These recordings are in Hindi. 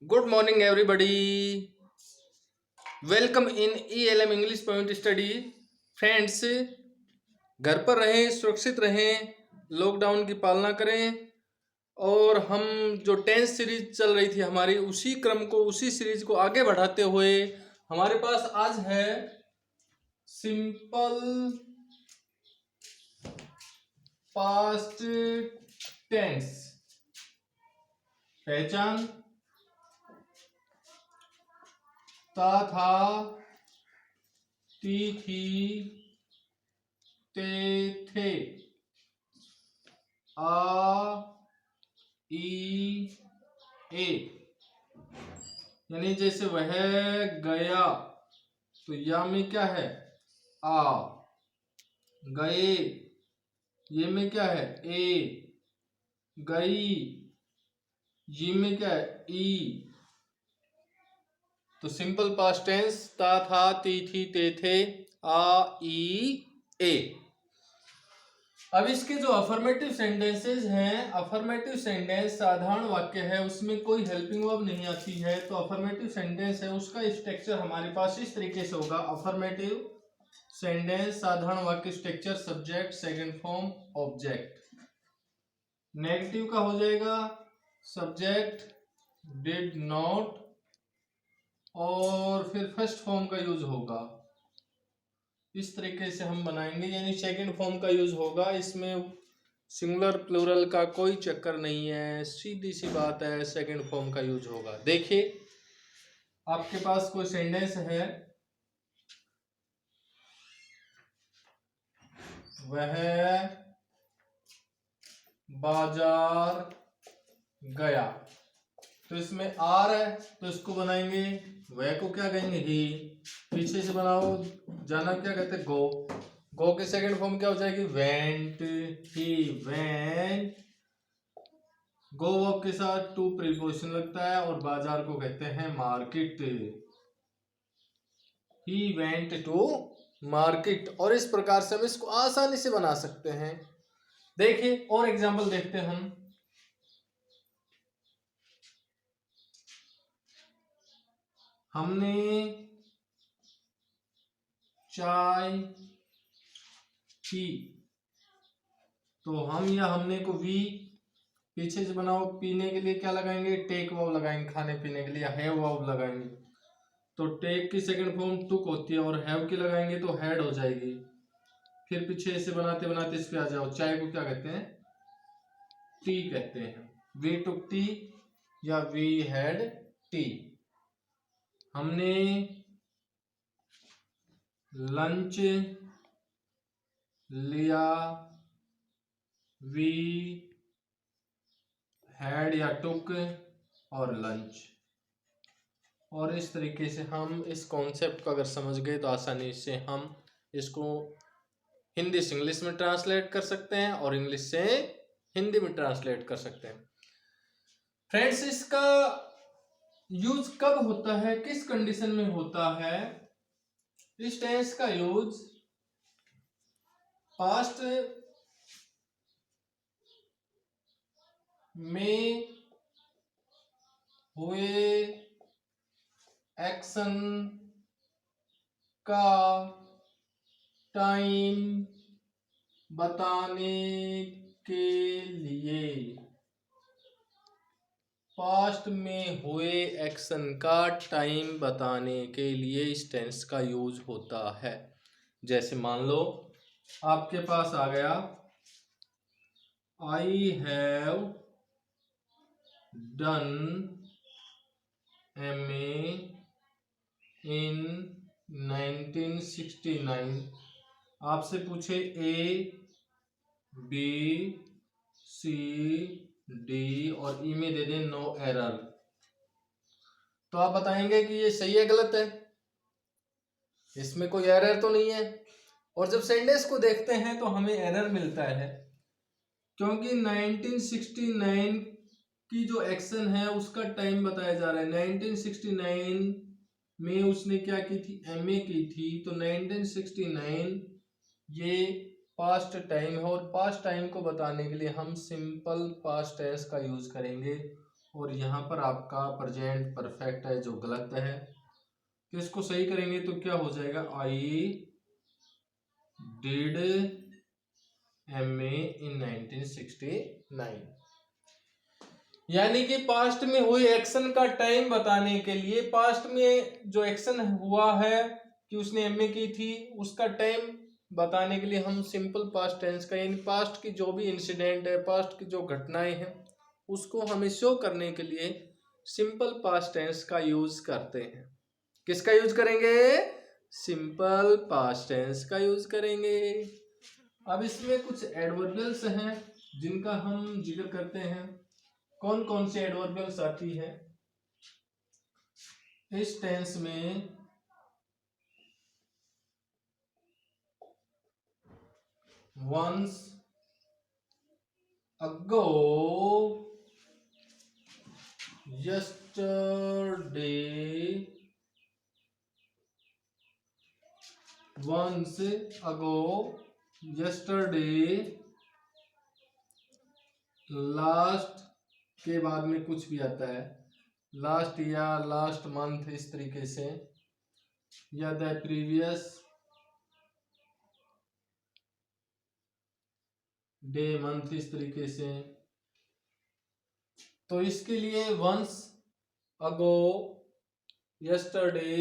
Good morning, everybody. Welcome in ELM English Point Study. Friends, घर पर रहें, सुरक्षित रहें, लॉकडाउन की पालना करें और हम जो टेंस सीरीज चल रही थी हमारी उसी क्रम को उसी सीरीज को आगे बढ़ाते हुए हमारे पास आज है सिंपल पास्ट टेंस। पहचान ता था, ती थी, ते थे, आ ई ए। यानी जैसे वह गया तो या में क्या है आ, गए ये में क्या है ए, गई ये में क्या है ई। तो सिंपल पास्ट टेंस ता था, ती थी, ते थे, आ ई ए। अब इसके जो अफर्मेटिव सेंटेंसेस हैं, अफर्मेटिव सेंटेंस साधारण वाक्य है, उसमें कोई हेल्पिंग वर्ब नहीं आती है, तो अफर्मेटिव सेंटेंस है उसका स्ट्रक्चर हमारे पास इस तरीके से होगा। अफर्मेटिव सेंटेंस साधारण वाक्य structure subject second form object. Negative का हो जाएगा सब्जेक्ट डिड नॉट और फिर फर्स्ट फॉर्म का यूज होगा। इस तरीके से हम बनाएंगे, यानी सेकंड फॉर्म का यूज होगा। इसमें सिंगुलर प्लूरल का कोई चक्कर नहीं है, सीधी सी बात है, सेकंड फॉर्म का यूज होगा। देखिए आपके पास कोई सेंटेंस है, वह बाजार गया, तो इसमें आर है तो इसको बनाएंगे वह को क्या कहेंगे ही। पीछे से बनाओ, जाना क्या कहते हैं गो, गो के सेकंड फॉर्म क्या हो जाएगी went, he went. Go verb के साथ टू प्रीपोजिशन लगता है और बाजार को कहते हैं market, he went to market. और इस प्रकार से हम इसको आसानी से बना सकते हैं। देखिए और एग्जांपल देखते हैं हम। हमने चाय पी, तो हम या हमने को वी पीछे से बनाओ, पीने के लिए क्या लगाएंगे टेक वर्ब लगाएंगे, खाने पीने के लिए हैव वर्ब लगाएंगे, तो टेक की सेकंड फॉर्म टुक होती है और हैव की लगाएंगे तो हैड हो जाएगी। फिर पीछे से बनाते बनाते इस पे आ जाओ, चाय को क्या कहते हैं टी कहते हैं, वी टुक टी या वी हैड टी। हमने लंच लिया, वी हैड या टुक और लंच। और इस तरीके से हम इस कॉन्सेप्ट को अगर समझ गए तो आसानी से हम इसको हिंदी से इंग्लिश में ट्रांसलेट कर सकते हैं और इंग्लिश से हिंदी में ट्रांसलेट कर सकते हैं। फ्रेंड्स, इसका यूज कब होता है, किस कंडीशन में होता है? इस टेंस का यूज पास्ट में हुए एक्शन का टाइम बताने के लिए, पास्ट में हुए एक्शन का टाइम बताने के लिए इस टेंस का यूज होता है। जैसे मान लो आपके पास आ गया I have done MA in 1969। आपसे पूछे A B C D और ई में दे दें नो एरर, तो आप बताएंगे कि ये सही है गलत है, इसमें कोई एरर तो नहीं है। और जब सेंटेंस को देखते हैं तो हमें एरर मिलता है, क्योंकि 1969 की जो एक्शन है उसका टाइम बताया जा रहा है। 1969 में उसने क्या की थी MA की थी, तो 1969 ये पास्ट टाइम है और पास्ट टाइम को बताने के लिए हम सिंपल पास्ट टेंस का यूज करेंगे। और यहाँ पर आपका प्रेजेंट परफेक्ट है जो गलत है। तो इसको सही करेंगे तो क्या हो जाएगा, आई डिड MA इन 1969। यानी कि पास्ट में हुए एक्शन का टाइम बताने के लिए, पास्ट में जो एक्शन हुआ है कि उसने MA की थी उसका टाइम बताने के लिए हम सिंपल पास्ट टेंस का, यानी पास्ट की जो भी इंसिडेंट है, पास्ट की जो घटनाएं हैं उसको हमें शो करने के लिए सिंपल पास्ट टेंस का यूज करते हैं। किसका यूज करेंगे, सिंपल पास्ट टेंस का यूज करेंगे। अब इसमें कुछ एडवर्बियल्स हैं जिनका हम जिक्र करते हैं। कौन कौन से एडवर्बियल्स आती है इस टेंस में, वंस अगो, यस्टरडे, वंस अगो, यस्टरडे, लास्ट के बाद में कुछ भी आता है, लास्ट या लास्ट मंथ इस तरीके से, या द प्रीवियस डे मंथ इस तरीके से। तो इसके लिए वंस अगो, यस्टरडे,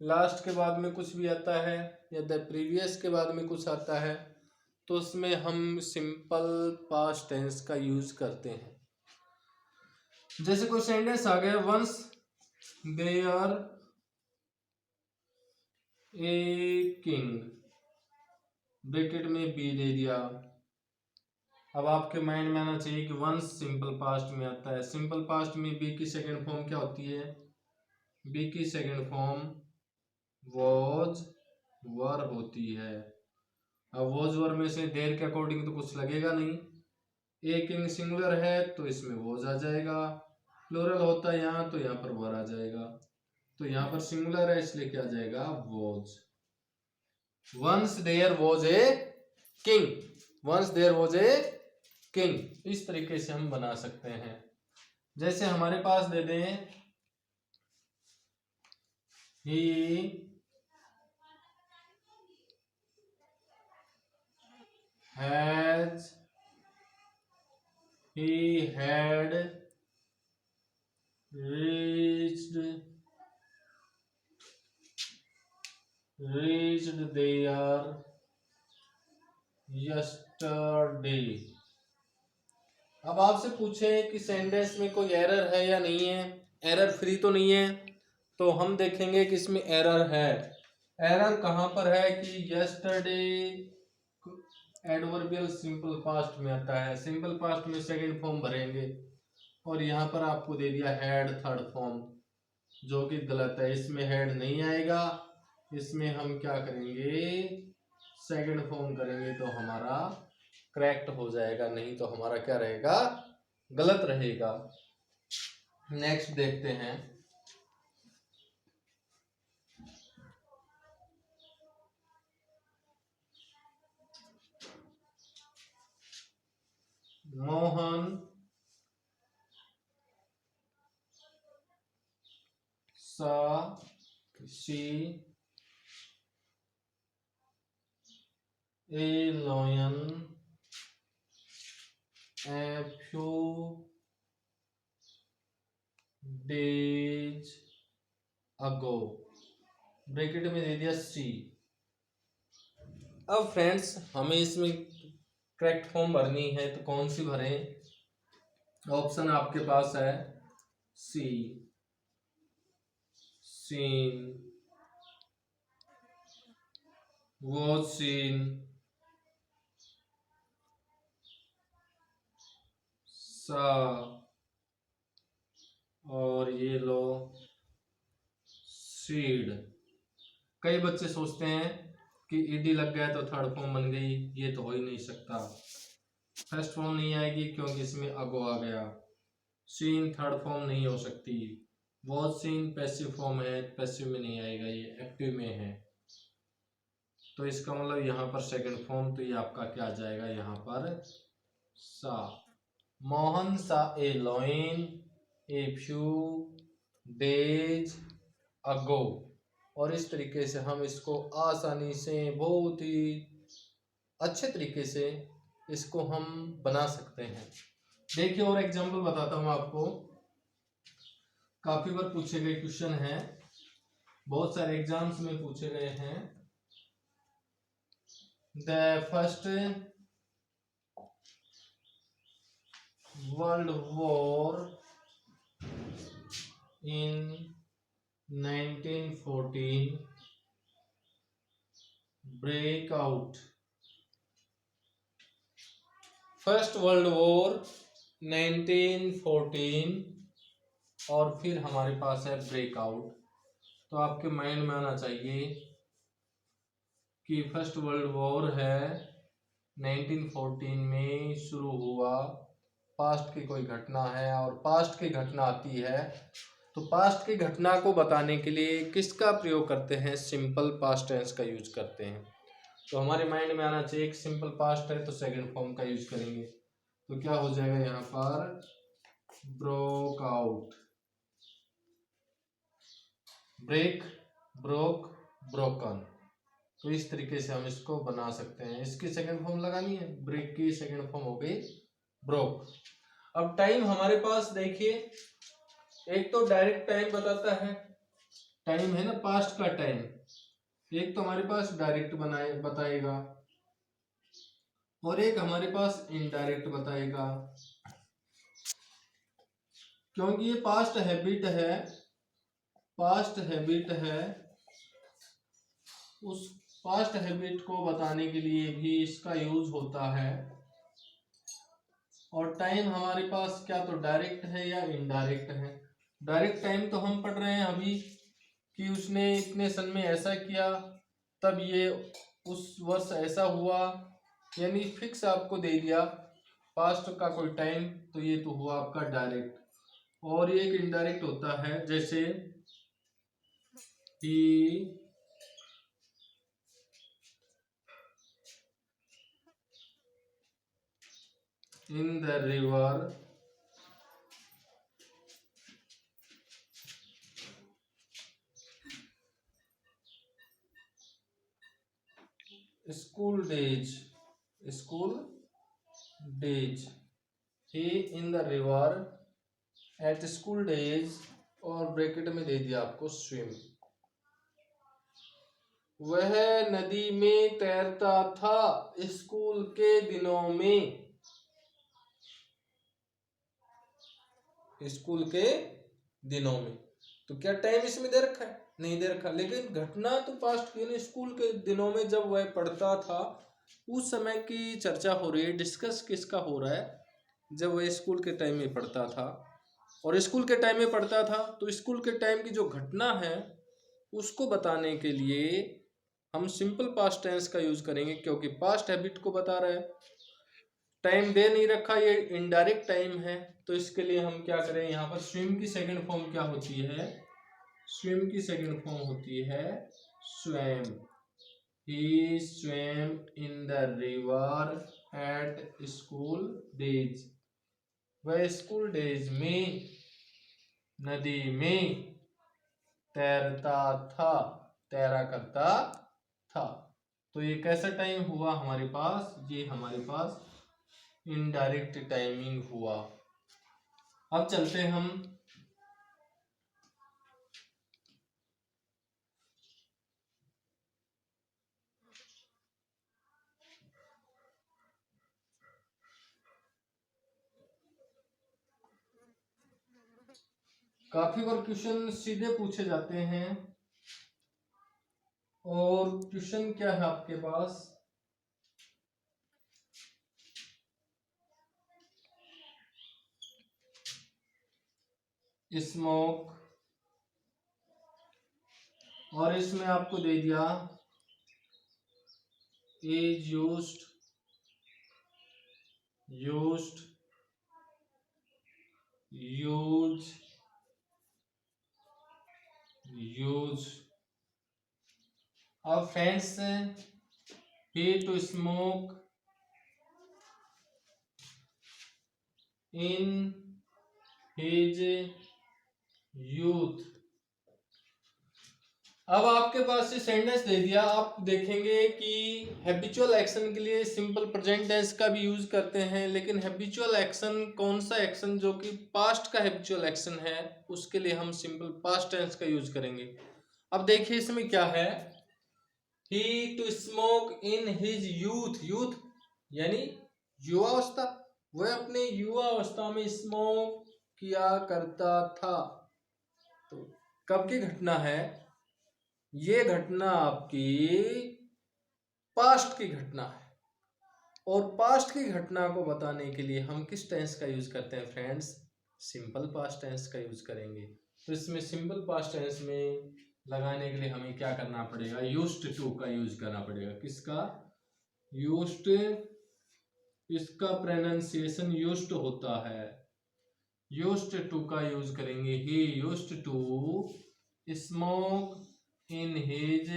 लास्ट के बाद में कुछ भी आता है या द प्रीवियस के बाद में कुछ आता है तो उसमें हम सिंपल पास्ट टेंस का यूज करते हैं। जैसे कोई सेंटेंस आ गया, once there a king, bracket में बी दे दिया। अब आपके माइंड में आना चाहिए कि वंस सिंपल पास्ट में आता है, सिंपल पास्ट में बी की सेकंड फॉर्म क्या होती है, बी की सेकंड फॉर्म वॉज वर होती है। अब वॉज वर में से देर के अकॉर्डिंग तो कुछ लगेगा नहीं, ए किंग सिंगुलर है तो इसमें वॉज आ जाएगा, प्लूरल होता है यहाँ तो यहाँ पर वर आ जाएगा, तो यहाँ पर सिंगुलर है इसलिए क्या आ जाएगा, was. Once there was a king, once there was a king, इस तरीके से हम बना सकते हैं। जैसे हमारे पास दे दें, he has, he had reached there yesterday। अब आपसे पूछे कि सेंटेंस में कोई एरर है या नहीं है, एरर फ्री तो नहीं है, तो हम देखेंगे कि इसमें एरर है। एरर कहाँ पर है कि यस्टरडे एडवर्बियल सिंपल पास्ट में आता है, सिंपल पास्ट में सेकंड फॉर्म भरेंगे और यहाँ पर आपको दे दिया हैड थर्ड फॉर्म, जो कि गलत है, इसमें हैड नहीं आएगा, इसमें हम क्या करेंगे, सेकंड फॉर्म करेंगे तो हमारा करेक्ट हो जाएगा, नहीं तो हमारा क्या रहेगा, गलत रहेगा। नेक्स्ट देखते हैं, Mohan saw, she, a lion a few days ago, bracket में दे दिया सी। अब फ्रेंड्स हमें इसमें करेक्ट फॉर्म भरनी है तो कौन सी भरें, ऑप्शन आपके पास है सी, सीन, वॉज सीन, सा, और ये लो सीड। कई बच्चे सोचते हैं कि ईडी लग गया तो थर्ड फॉर्म बन गई, ये तो हो ही नहीं सकता, फर्स्ट फॉर्म नहीं आएगी क्योंकि इसमें अगो आ गया, सीन थर्ड फॉर्म नहीं हो सकती, वॉज सीन पैसिव फॉर्म है, पैसिव में नहीं आएगा, ये एक्टिव में है, तो इसका मतलब यहाँ पर सेकंड फॉर्म, तो ये आपका क्या आ जाएगा यहाँ पर सा। Mohan saw a lion a few days ago. और इस तरीके से हम इसको आसानी से बहुत ही अच्छे तरीके से इसको हम बना सकते हैं। देखिए और एग्जांपल बताता हूँ आपको, काफी बार पूछे गए क्वेश्चन हैं, बहुत सारे एग्जाम्स में पूछे गए हैं। The first world war in 1914 break out। First world war 1914 और फिर हमारे पास है ब्रेकआउट। तो आपके माइंड में आना चाहिए कि फर्स्ट वर्ल्ड वॉर है 1914 में शुरू हुआ, पास्ट की कोई घटना है और पास्ट की घटना आती है तो पास्ट की घटना को बताने के लिए किसका प्रयोग करते हैं, सिंपल पास्ट टेंस का यूज करते हैं। तो हमारे माइंड में आना चाहिए कि सिंपल पास्ट है तो सेकंड फॉर्म का यूज करेंगे। तो क्या हो जाएगा यहाँ पर, broke out, break, broke, broken. तो इस तरीके से हम इसको बना सकते हैं। इसकी सेकंड फॉर्म लगानी है, ब्रेक की सेकंड फॉर्म हो गई ब्रोक। अब टाइम हमारे पास देखिए, एक तो डायरेक्ट टाइम बताता है, टाइम है ना पास्ट का टाइम, एक तो हमारे पास डायरेक्ट बताएगा और एक हमारे पास इनडायरेक्ट बताएगा। क्योंकि ये पास्ट हैबिट है, पास्ट हैबिट है, उस पास्ट हैबिट को बताने के लिए भी इसका यूज होता है। और टाइम हमारे पास क्या तो डायरेक्ट है या इनडायरेक्ट है। डायरेक्ट टाइम तो हम पढ़ रहे हैं अभी कि उसने इतने सन में ऐसा किया, तब ये उस वर्ष ऐसा हुआ, यानी फिक्स आपको दे दिया पास्ट का कोई टाइम, तो ये तो हुआ आपका डायरेक्ट। और ये एक इनडायरेक्ट होता है, जैसे he in the river school days, school days, he in the river at school days, और ब्रैकेट में दे दिया आपको स्विम। वह नदी में तैरता था स्कूल के दिनों में, स्कूल के दिनों में। तो क्या टाइम इसमें दे रखा है, नहीं दे रखा, लेकिन घटना तो पास्ट की, स्कूल के दिनों में जब वह पढ़ता था उस समय की चर्चा हो रही है, डिस्कस किसका हो रहा है, जब वह स्कूल के टाइम में पढ़ता था। और स्कूल के टाइम में पढ़ता था तो स्कूल के टाइम की जो घटना है उसको बताने के लिए हम सिंपल पास्ट टेंस का यूज करेंगे, क्योंकि पास्ट हैबिट को बता रहा है। टाइम दे नहीं रखा, ये इनडायरेक्ट टाइम है, तो इसके लिए हम क्या करें, यहाँ पर स्विम की सेकंड फॉर्म क्या होती है, स्विम की सेकंड फॉर्म होती है swum. He swum in the river at school days, वह स्कूल डेज में नदी में तैरता था, तैरा करता था। तो ये कैसा टाइम हुआ हमारे पास, ये हमारे पास इनडायरेक्ट टाइमिंग हुआ। अब चलते हम काफी बार क्वेश्चन सीधे पूछे जाते हैं। और क्वेश्चन क्या है आपके पास, स्मोक, और इसमें आपको दे दिया is used, used, use, use. अब friends, he to smoke in his youth. अब आपके पास ये सेंटेंस दे दिया, आप देखेंगे कि हैबिचुअल एक्शन के लिए सिंपल प्रेजेंट टेंस का भी यूज करते हैं, लेकिन हैबिचुअल एक्शन कौन सा एक्शन जो कि पास्ट का हैबिचुअल एक्शन है उसके लिए हम सिंपल पास्ट टेंस का यूज करेंगे। अब देखिए इसमें क्या है, he to smoke in his youth, youth यानी युवावस्था, वह अपने युवा अवस्था में स्मोक किया करता था। तो कब की घटना है, ये घटना आपकी पास्ट की घटना है, और पास्ट की घटना को बताने के लिए हम किस टेंस का यूज करते हैं फ्रेंड्स, सिंपल पास्ट टेंस का यूज करेंगे। तो इसमें सिंपल पास्ट टेंस में लगाने के लिए हमें क्या करना पड़ेगा, यूज्ड टू का यूज करना पड़ेगा। किसका, यूज्ड, इसका प्रोनाउंसिएशन यूज्ड होता है, यूज्ड टू का यूज करेंगे। He used to smoke in his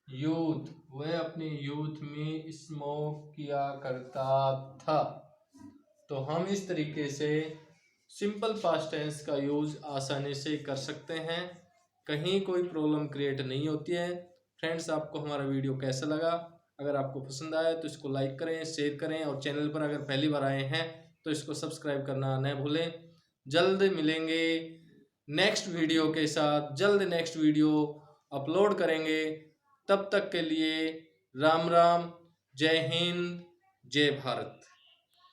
youth, वह अपने यूथ में स्मोक किया करता था। तो हम इस तरीके से सिंपल पास्ट टेंस का यूज आसानी से कर सकते हैं, कहीं कोई प्रॉब्लम क्रिएट नहीं होती है। फ्रेंड्स, आपको हमारा वीडियो कैसा लगा, अगर आपको पसंद आया तो इसको लाइक करें, शेयर करें, और चैनल पर अगर पहली बार आए हैं तो इसको सब्सक्राइब करना न भूलें। जल्द मिलेंगे नेक्स्ट वीडियो के साथ, जल्द नेक्स्ट वीडियो अपलोड करेंगे। तब तक के लिए राम राम, जय हिंद, जय भारत।